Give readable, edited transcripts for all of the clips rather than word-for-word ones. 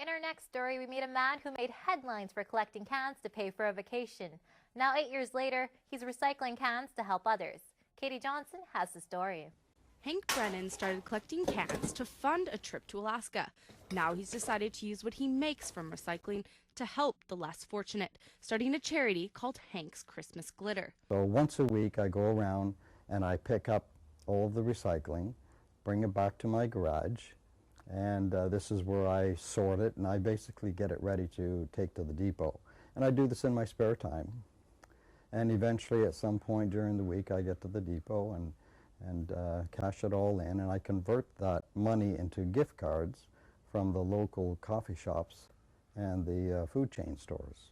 In our next story, we meet a man who made headlines for collecting cans to pay for a vacation. Now, 8 years later, he's recycling cans to help others. Katie Johnson has the story. Hank Brennan started collecting cans to fund a trip to Alaska. Now he's decided to use what he makes from recycling to help the less fortunate, starting a charity called Hank's Christmas Glitter. So once a week I go around and I pick up all of the recycling, bring it back to my garage, and this is where I sort it, and I basically get it ready to take to the depot. And I do this in my spare time. And eventually at some point during the week I get to the depot and cash it all in, and I convert that money into gift cards from the local coffee shops and the food chain stores.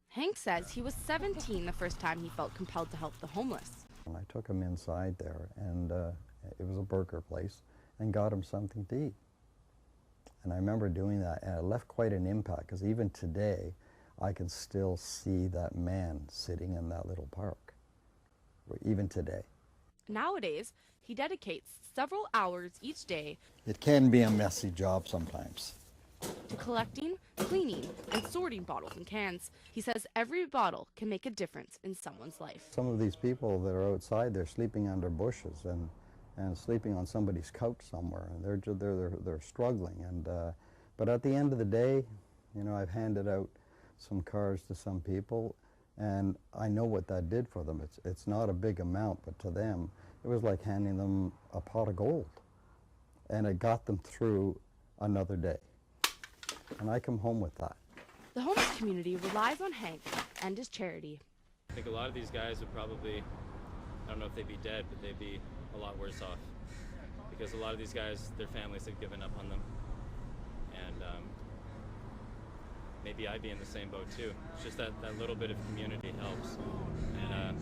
Hank says he was 17 the first time he felt compelled to help the homeless. And I took him inside there, and it was a burger place, and got him something to eat. And I remember doing that, and it left quite an impact, because even today I can still see that man sitting in that little park, even today. Nowadays, he dedicates several hours each day. It can be a messy job sometimes. To collecting, cleaning, and sorting bottles and cans. He says every bottle can make a difference in someone's life. Some of these people that are outside, they're sleeping under bushes and sleeping on somebody's couch somewhere, and they're struggling. But at the end of the day, you know, I've handed out some cars to some people, and I know what that did for them. It's not a big amount, but to them, it was like handing them a pot of gold. And it got them through another day. And I come home with that. The homeless community relies on Hank and his charity. I think a lot of these guys would probably, I don't know if they'd be dead, but they'd be a lot worse off. Because a lot of these guys, their families have given up on them. And maybe I'd be in the same boat too. It's just that little bit of community helps. And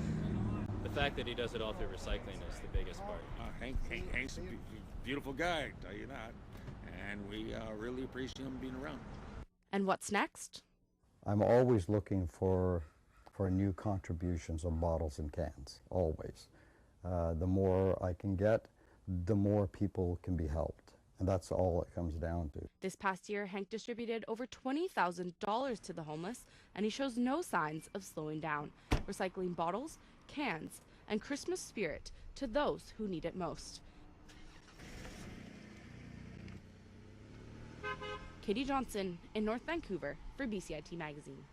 the fact that he does it all through recycling is the biggest part. Hank's a beautiful guy, I tell you that. And we really appreciate him being around. And what's next? I'm always looking for new contributions of bottles and cans, always. The more I can get, the more people can be helped. And that's all it comes down to. This past year, Hank distributed over $20,000 to the homeless, and he shows no signs of slowing down, recycling bottles, cans, and Christmas spirit to those who need it most. Katie Johnson in North Vancouver for BCIT Magazine.